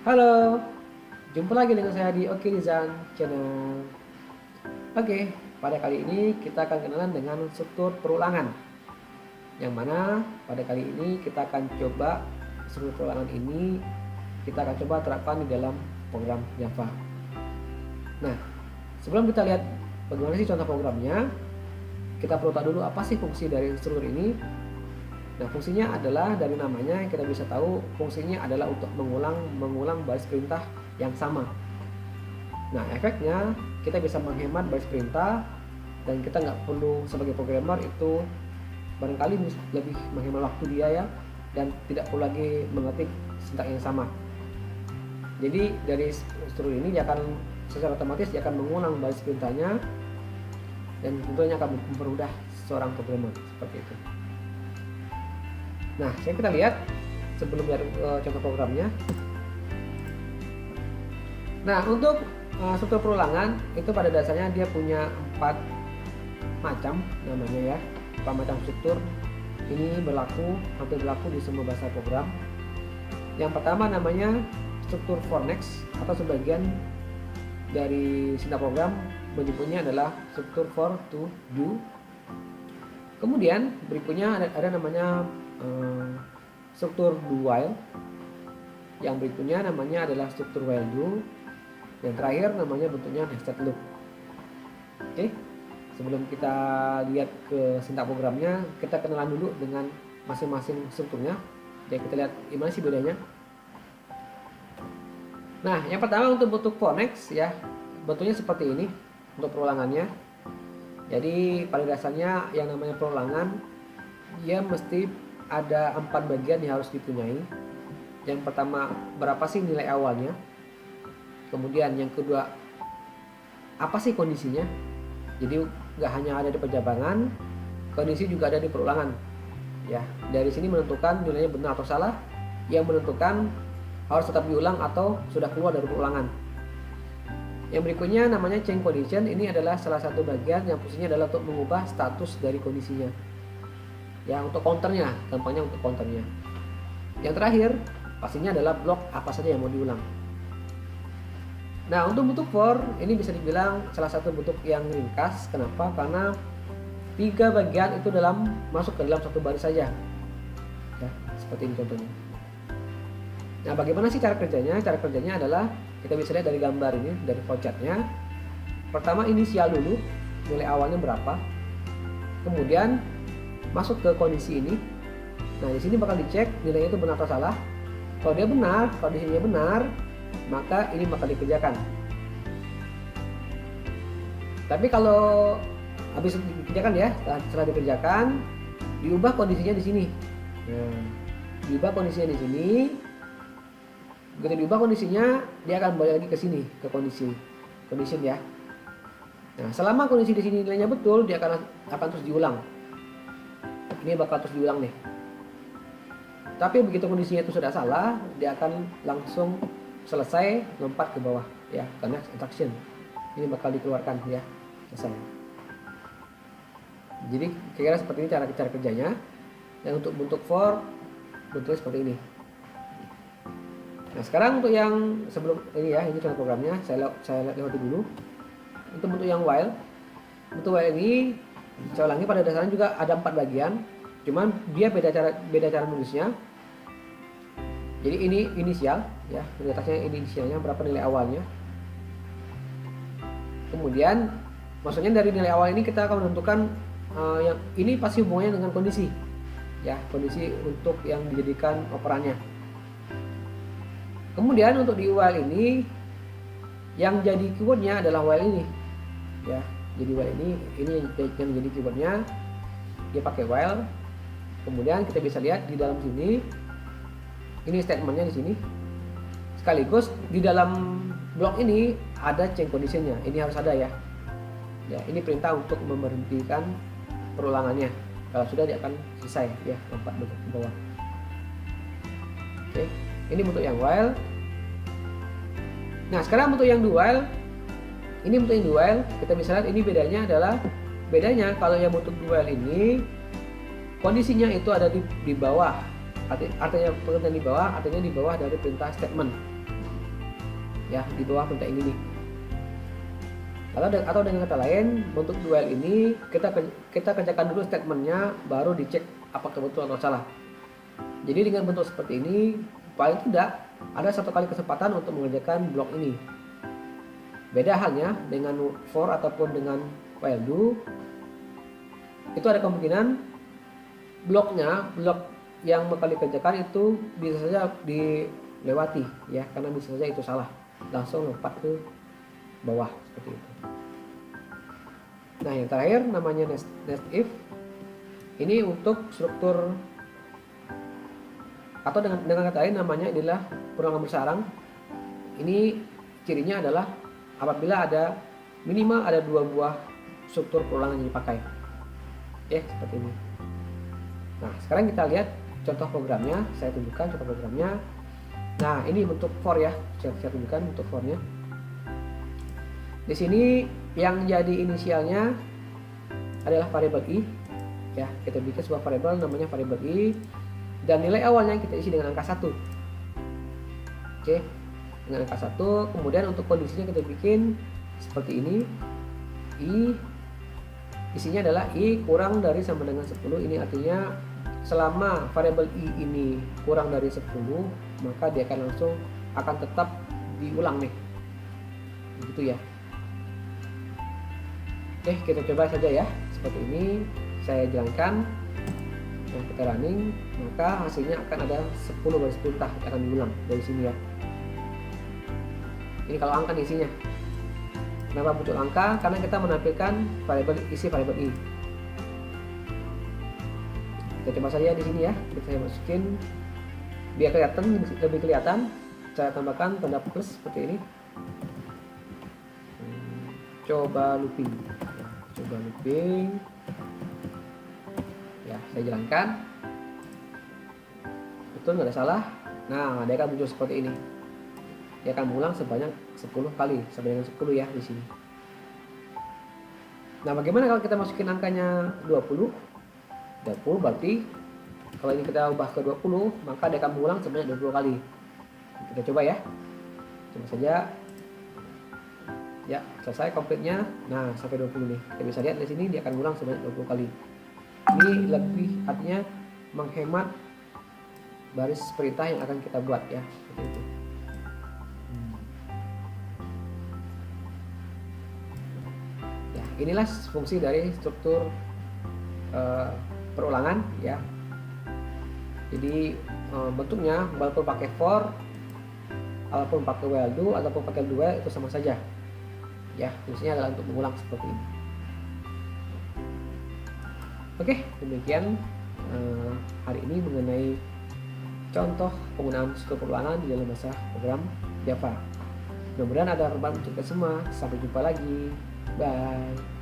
Halo, jumpa lagi dengan saya di Oke Design Channel. Oke, pada kali ini kita akan kenalan dengan struktur perulangan. Yang mana pada kali ini kita akan coba struktur perulangan ini kita akan coba terapkan di dalam program Java. Nah, sebelum kita lihat bagaimana sih contoh programnya, kita perlu tahu dulu apa sih fungsi dari struktur ini. Nah, fungsinya adalah dari namanya yang kita bisa tahu fungsinya adalah untuk mengulang baris perintah yang sama. Nah, efeknya kita bisa menghemat baris perintah dan kita nggak perlu sebagai programmer itu barangkali lebih menghemat waktu dia ya, dan tidak perlu lagi mengetik sintak yang sama. Jadi dari struktur ini dia akan secara otomatis dia akan mengulang baris perintahnya dan tentunya akan mempermudah seorang programmer seperti itu. Nah, sekarang kita lihat sebelum lihat contoh programnya. Nah, untuk struktur perulangan itu pada dasarnya dia punya 4 macam namanya ya. 4 macam struktur. Ini hampir berlaku di semua bahasa program. Yang pertama namanya struktur for next, atau sebagian dari sintak program menyebutnya adalah struktur for to do. Kemudian berikutnya ada namanya struktur do while. Yang berikutnya namanya adalah struktur while do. Yang terakhir namanya bentuknya nested loop. Oke, sebelum kita lihat ke sintak programnya, kita kenalan dulu dengan masing-masing strukturnya. Jadi kita lihat gimana sih bedanya. Nah, yang pertama untuk bentuk for next ya, bentuknya seperti ini untuk perulangannya. Jadi pada dasarnya yang namanya perulangan dia mesti ada 4 bagian yang harus dipunyai. Yang pertama, berapa sih nilai awalnya? Kemudian yang kedua, apa sih kondisinya? Jadi nggak hanya ada di penjabangan, kondisi juga ada di perulangan. Ya, dari sini menentukan nilainya benar atau salah, yang menentukan harus tetap diulang atau sudah keluar dari perulangan. Yang berikutnya namanya change condition. Ini adalah salah satu bagian yang fungsinya adalah untuk mengubah status dari kondisinya. Ya, untuk counternya, gampangnya untuk counternya. Yang terakhir pastinya adalah blok apa saja yang mau diulang. Nah, untuk bentuk for ini bisa dibilang salah satu bentuk yang ringkas. Kenapa? Karena 3 bagian itu masuk ke dalam satu baris saja. Ya, seperti ini contohnya. Nah, bagaimana sih cara kerjanya? Cara kerjanya adalah kita bisa lihat dari gambar ini, dari flowchartnya. Pertama, inisial dulu, nilai awalnya berapa. Kemudian masuk ke kondisi ini. Nah, di sini bakal dicek nilainya itu benar atau salah. Kalau dia benar, kondisinya benar, maka ini bakal dikerjakan. Tapi kalau habis dikerjakan ya, setelah dikerjakan, diubah kondisinya di sini. Nah, diubah kondisinya di sini. Begitu diubah kondisinya, dia akan balik lagi ke sini, ke condition ya. Nah, selama kondisi di sini nilainya betul, dia akan terus diulang. Ini bakal terus diulang nih. Tapi begitu kondisinya itu sudah salah, dia akan langsung selesai lompat ke bawah ya, karena instruction. Ini bakal dikeluarkan ya, selesai. Jadi kira-kira seperti ini cara kerjanya. Dan untuk bentuk for bentuknya seperti ini. Nah, sekarang untuk yang sebelum ini ya, ini contoh programnya, saya lewati dulu. Untuk bentuk yang while. Bentuk while ini saya ulangi, pada dasarnya juga ada 4 bagian, cuman dia beda cara nulisnya. Jadi ini inisial ya, di atasnya ini inisialnya, berapa nilai awalnya. Kemudian maksudnya dari nilai awal ini kita akan menentukan yang ini pasti hubungannya dengan kondisi ya, kondisi untuk yang dijadikan operannya. Kemudian untuk di while ini yang jadi keywordnya adalah while ini ya. Jadi while ini yang menjadi keywordnya, dia pakai while. Kemudian kita bisa lihat di dalam sini, ini statementnya di sini. Sekaligus di dalam blok ini ada change conditionnya. Ini harus ada ya. Ya, ini perintah untuk memberhentikan perulangannya. Kalau sudah dia akan selesai ya, lompat ke bawah. Oke, ini bentuk yang while. Nah, sekarang bentuk yang do while. Ini bentuk yang do while, kita bisa lihat ini bedanya kalau yang bentuk do while ini kondisinya itu ada di bawah. Artinya pengertian di bawah, artinya di bawah dari perintah statement. ya di bawah perintah ini nih. Atau dengan kata lain, bentuk duel ini kita kerjakan dulu statementnya, baru dicek apakah betul atau salah. Jadi dengan bentuk seperti ini, paling tidak ada satu kali kesempatan untuk mengerjakan blok ini. Beda halnya dengan for ataupun dengan while do, itu ada kemungkinan blok yang bakal dikerjakan itu bisa saja dilewati ya, karena bisa saja itu salah, langsung lompat ke bawah seperti itu. Nah, yang terakhir namanya nest if. Ini untuk struktur, atau dengan kata lain namanya inilah perulangan bersarang. Ini cirinya adalah apabila ada minimal ada 2 buah struktur perulangan yang dipakai. Ya, seperti ini. Nah, sekarang kita lihat contoh programnya. Saya tunjukkan contoh programnya. Nah, ini bentuk for ya. Saya tunjukkan bentuk for-nya. Di sini yang jadi inisialnya adalah variabel i. Ya, kita bikin sebuah variabel namanya variabel i, dan nilai awalnya kita isi dengan angka 1. Oke, dengan angka 1. Kemudian untuk kondisinya kita bikin seperti ini. I isinya adalah i kurang dari sama dengan 10. Ini artinya selama variabel i ini kurang dari 10, maka dia akan tetap diulang nih. Begitu ya. Oke, kita coba saja ya. Seperti ini saya jalankan dan kita running, maka hasilnya akan ada 10 baris perintah yang akan diulang dari sini ya. Ini kalau angka isinya. Kenapa muncul angka? Karena kita menampilkan isi variabel i. Kita coba saja di sini ya. Kita masukin biar lebih kelihatan. Saya tambahkan tanda plus seperti ini. Coba looping. Ya, saya jalankan. Betul, nggak ada salah. Nah, dia akan muncul seperti ini. Dia akan mengulang sebanyak 10 kali, sampai dengan 10 ya di sini. Nah, bagaimana kalau kita masukin angkanya 20? 20 berarti kalau ini kita ubah ke 20, maka dia akan mengulang sebanyak 20 kali. Kita coba ya. Coba saja. Ya, selesai komplitnya. Nah, sampai 20 nih. Kita bisa lihat di sini dia akan mengulang sebanyak 20 kali. Ini lebih artinya menghemat baris perintah yang akan kita buat ya, seperti itu. Ya, inilah fungsi dari struktur perulangan ya. Jadi bentuknya walaupun pakai for, ataupun pakai while do, ataupun pakai do itu sama saja. Ya, fungsinya adalah untuk mengulang seperti ini. Oke, demikian hari ini mengenai contoh penggunaan struktur perulangan di dalam bahasa program Java. Mudah-mudahan ada bermanfaat untuk kita semua. Sampai jumpa lagi. Bye.